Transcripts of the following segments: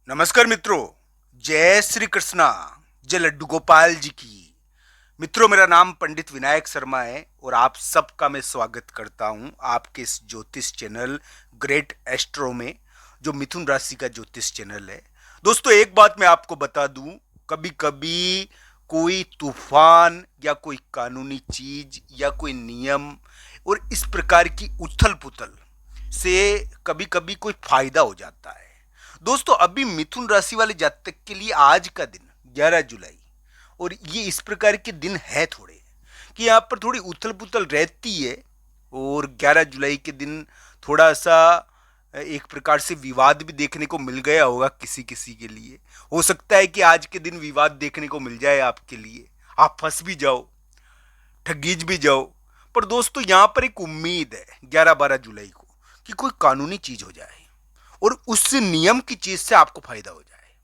नमस्कार मित्रों। जय श्री कृष्णा। जय लड्डू गोपाल जी की। मित्रों, मेरा नाम पंडित विनायक शर्मा है और आप सबका मैं स्वागत करता हूं आपके इस ज्योतिष चैनल ग्रेट एस्ट्रो में, जो मिथुन राशि का ज्योतिष चैनल है। दोस्तों, एक बात मैं आपको बता दूं, कभी कभी कोई तूफान या कोई कानूनी चीज या कोई नियम और इस प्रकार की उथल पुथल से कभी कभी कोई फायदा हो जाता है। दोस्तों, अभी मिथुन राशि वाले जातक के लिए आज का दिन 11 जुलाई, और ये इस प्रकार के दिन है थोड़े कि यहाँ पर थोड़ी उथल पुथल रहती है। और 11 जुलाई के दिन थोड़ा सा एक प्रकार से विवाद भी देखने को मिल गया होगा किसी किसी के लिए। हो सकता है कि आज के दिन विवाद देखने को मिल जाए आपके लिए, आप फंस भी जाओ, ठगीज भी जाओ। पर दोस्तों, यहाँ पर एक उम्मीद है 11-12 जुलाई को कि कोई कानूनी चीज हो जाए और उस नियम की चीज से आपको फायदा हो जाए।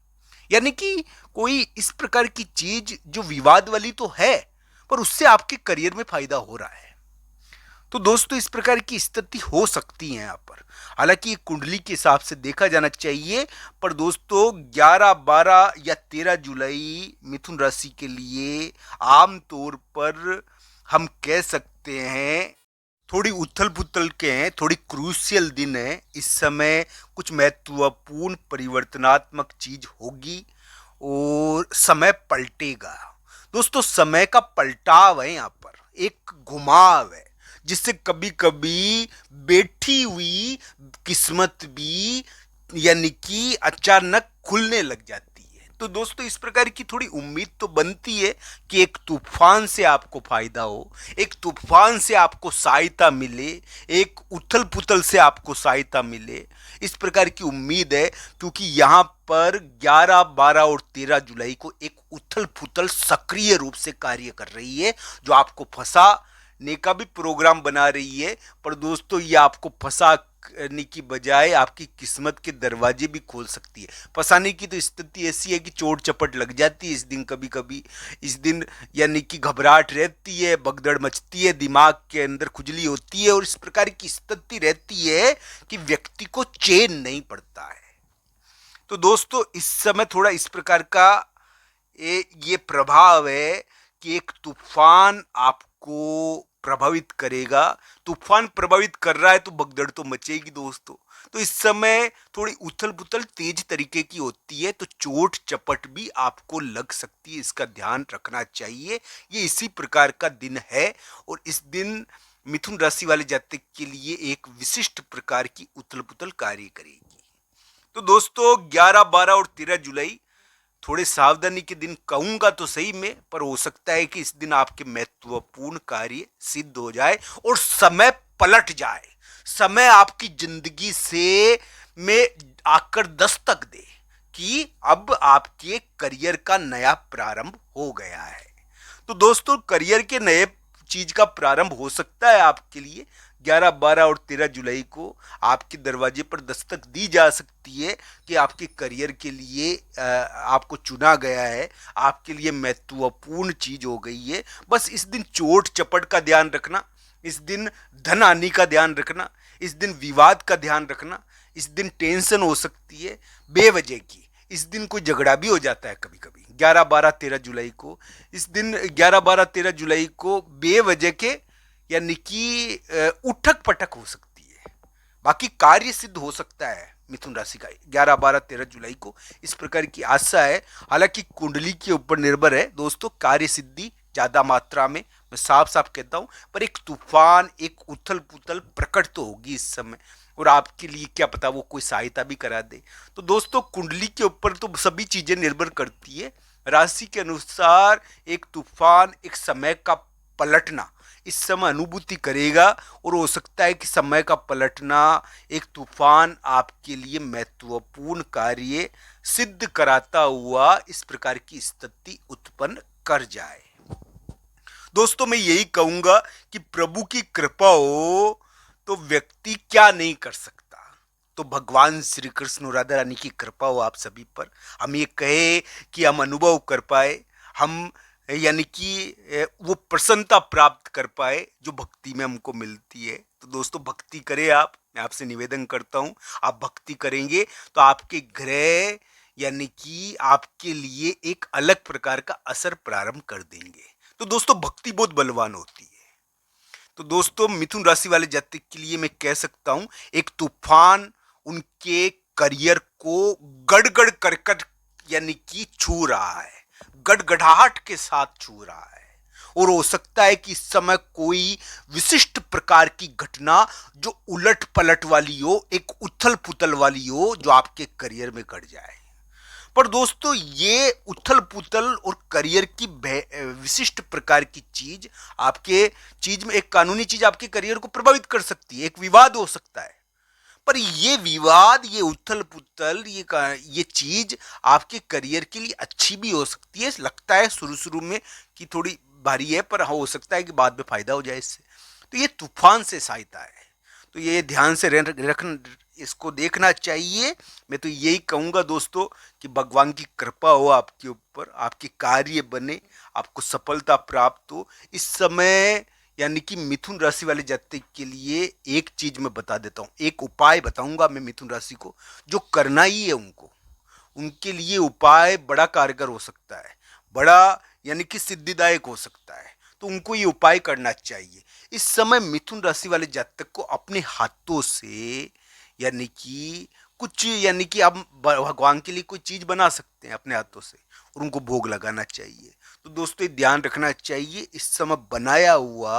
यानी कि कोई इस प्रकार की चीज जो विवाद वाली तो है, पर उससे आपके करियर में फायदा हो रहा है। तो दोस्तों, इस प्रकार की स्थिति हो सकती है यहाँ पर। हालांकि कुंडली के हिसाब से देखा जाना चाहिए, पर दोस्तों 11, 12 या 13 जुलाई मिथुन राशि के लिए आमतौर पर हम कह सकते हैं थोड़ी उथल पुथल के हैं, थोड़ी क्रूशियल दिन है। इस समय कुछ महत्वपूर्ण परिवर्तनात्मक चीज होगी और समय पलटेगा। दोस्तों, समय का पलटाव है यहाँ पर, एक घुमाव है, जिससे कभी कभी बैठी हुई किस्मत भी यानी कि अचानक खुलने लग जाती है। तो दोस्तों, इस प्रकार की थोड़ी उम्मीद तो बनती है कि एक तूफान से आपको फायदा हो, एक तूफान से आपको सहायता मिले, एक उथल पुथल से आपको सहायता मिले। इस प्रकार की उम्मीद है, क्योंकि यहाँ पर 11, 12 और 13 जुलाई को एक उथल पुथल सक्रिय रूप से कार्य कर रही है, जो आपको फंसाने का भी प्रोग्राम बना रही है। पर दोस्तों, ये आपको फंसाने की बजाय आपकी किस्मत के दरवाजे भी खोल सकती है। फंसाने की तो स्थिति ऐसी है कि चोट चपट लग जाती है इस दिन, कभी कभी इस दिन यानी कि घबराहट रहती है, भगदड़ मचती है, दिमाग के अंदर खुजली होती है और इस प्रकार की स्थिति रहती है कि व्यक्ति को चैन नहीं पड़ता है। तो दोस्तों, इस समय थोड़ा इस प्रकार का ये प्रभाव है कि एक तूफान आपको प्रभावित करेगा। तूफान प्रभावित कर रहा है तो भगदड़ तो मचेगी दोस्तों। तो इस समय थोड़ी उथल पुथल तेज तरीके की होती है, तो चोट चपट भी आपको लग सकती है, इसका ध्यान रखना चाहिए। ये इसी प्रकार का दिन है और इस दिन मिथुन राशि वाले जातक के लिए एक विशिष्ट प्रकार की उथल पुथल कार्य करेगी। तो दोस्तों, 11, 12 और 13 जुलाई थोड़े सावधानी के दिन कहूंगा तो सही में, पर हो सकता है कि इस दिन आपके महत्वपूर्ण कार्य सिद्ध हो जाए और समय पलट जाए। समय आपकी जिंदगी से में आकर दस्तक दे कि अब आपके करियर का नया प्रारंभ हो गया है। तो दोस्तों, करियर के नए चीज का प्रारंभ हो सकता है आपके लिए। 11, 12 और 13 जुलाई को आपके दरवाजे पर दस्तक दी जा सकती है कि आपके करियर के लिए आपको चुना गया है, आपके लिए महत्वपूर्ण चीज हो गई है। बस इस दिन चोट चपट का ध्यान रखना, इस दिन धन हानि का ध्यान रखना, इस दिन विवाद का ध्यान रखना। इस दिन टेंशन हो सकती है बेवजह की। इस दिन कोई झगड़ा भी हो जाता है कभी कभी 11, 12, 13 जुलाई को। इस दिन 11, 12, 13 जुलाई को बेवजह के यानी कि उठक पटक हो सकती है। बाकी कार्य सिद्ध हो सकता है मिथुन राशि का 11, 12, 13 जुलाई को, इस प्रकार की आशा है। हालांकि कुंडली के ऊपर निर्भर है दोस्तों, कार्य सिद्धि ज्यादा मात्रा में, मैं साफ साफ कहता हूं। पर एक तूफान, एक उथल पुथल प्रकट तो होगी इस समय, और आपके लिए क्या पता वो कोई सहायता भी करा दे। तो दोस्तों, कुंडली के ऊपर तो सभी चीजें निर्भर करती है। राशि के अनुसार एक तूफान, एक समय का पलटना इस समय अनुभूति करेगा, और हो सकता है कि समय का पलटना, एक तूफान आपके लिए महत्वपूर्ण कार्य सिद्ध कराता हुआ इस प्रकार की स्थिति उत्पन्न कर जाए। दोस्तों, मैं यही कहूंगा कि प्रभु की कृपा हो तो व्यक्ति क्या नहीं कर सकता। तो भगवान श्री कृष्ण और राधा रानी की कृपा हो आप सभी पर। हम ये कहे कि हम अनुभव कर पाए, हम यानी कि वो प्रसन्नता प्राप्त कर पाए जो भक्ति में हमको मिलती है। तो दोस्तों, भक्ति करें आप, मैं आपसे निवेदन करता हूं। आप भक्ति करेंगे तो आपके ग्रह यानी कि आपके लिए एक अलग प्रकार का असर प्रारंभ कर देंगे। तो दोस्तों भक्ति बहुत बलवान होती है। तो दोस्तों मिथुन राशि वाले जातक के लिए मैं कह सकता हूं एक तूफान उनके करियर को गड़गड़ करकट यानी कि छू रहा है, गड़गड़ाहट के साथ छू रहा है। और हो सकता है कि इस समय कोई विशिष्ट प्रकार की घटना जो उलट पलट वाली हो, एक उथल पुथल वाली हो, जो आपके करियर में घट जाए। पर दोस्तों ये उथल पुथल और करियर की विशिष्ट प्रकार की चीज आपके चीज में एक कानूनी चीज आपके करियर को प्रभावित कर सकती है, एक विवाद हो सकता है। पर ये विवाद, ये उथल पुथल, ये चीज आपके करियर के लिए अच्छी भी हो सकती है। लगता है शुरू शुरू में कि थोड़ी भारी है, पर हो सकता है कि बाद में फायदा हो जाए इससे। तो ये तूफान से सहायता है, तो ये ध्यान से रख इसको देखना चाहिए। मैं तो यही कहूंगा दोस्तों कि भगवान की कृपा हो आपके ऊपर, आपके कार्य बने, आपको सफलता प्राप्त हो इस समय। यानी कि मिथुन राशि वाले जातक के लिए एक चीज मैं बता देता हूँ, एक उपाय बताऊंगा मैं मिथुन राशि को जो करना ही है उनको। उनके लिए उपाय बड़ा कारगर हो सकता है, बड़ा यानी कि सिद्धिदायक हो सकता है। तो उनको ये उपाय करना चाहिए। इस समय मिथुन राशि वाले जातक को अपने हाथों से यानी कि कुछ यानी कि आप भगवान के लिए कोई चीज बना सकते हैं अपने हाथों से और उनको भोग लगाना चाहिए। तो दोस्तों ये ध्यान रखना चाहिए, इस समय बनाया हुआ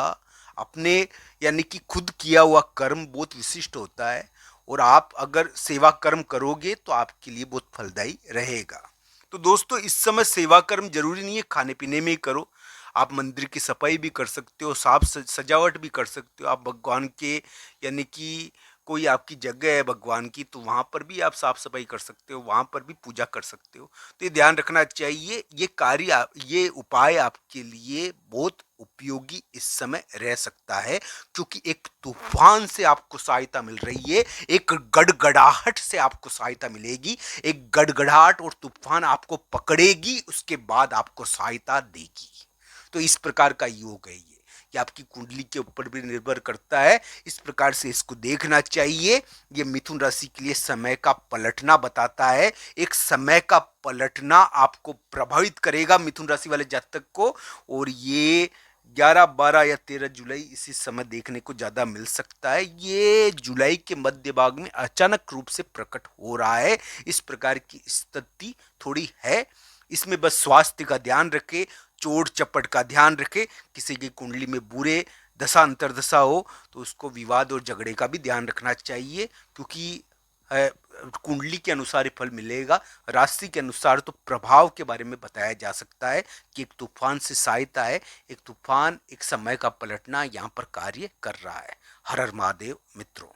अपने यानी कि खुद किया हुआ कर्म बहुत विशिष्ट होता है और आप अगर सेवा कर्म करोगे तो आपके लिए बहुत फलदायी रहेगा। तो दोस्तों इस समय सेवा कर्म जरूरी नहीं है खाने पीने में ही करो, आप मंदिर की सफाई भी कर सकते हो, साफ सजावट भी कर सकते हो। आप भगवान के यानी कि कोई आपकी जगह है भगवान की तो वहाँ पर भी आप साफ सफाई कर सकते हो, वहाँ पर भी पूजा कर सकते हो। तो ये ध्यान रखना चाहिए, ये उपाय आपके लिए बहुत उपयोगी इस समय रह सकता है, क्योंकि एक तूफान से आपको सहायता मिल रही है, एक गड़गड़ाहट से आपको सहायता मिलेगी। एक गड़गड़ाहट और तूफान आपको पकड़ेगी, उसके बाद आपको सहायता देगी। तो इस प्रकार का योग है ये आपकी कुंडली के ऊपर भी निर्भर करता है। इस प्रकार से इसको देखना चाहिए। ये मिथुन राशि के लिए समय का पलटना बताता है, एक समय का पलटना आपको प्रभावित करेगा मिथुन राशि वाले जातक को। और ये 11, 12 या 13 जुलाई इसी समय देखने को ज्यादा मिल सकता है। ये जुलाई के मध्य भाग में अचानक रूप से प्रकट हो रहा है। इस प्रकार की स्थिति थोड़ी है, इसमें बस स्वास्थ्य का ध्यान रखें, चोट चपट का ध्यान रखें। किसी की कुंडली में बुरे दशा अंतरदशा हो तो उसको विवाद और झगड़े का भी ध्यान रखना चाहिए, क्योंकि कुंडली के अनुसार ही फल मिलेगा। राशि के अनुसार तो प्रभाव के बारे में बताया जा सकता है कि एक तूफान से सहायता है, एक तूफान एक समय का पलटना यहाँ पर कार्य कर रहा है। हर हर महादेव मित्रों।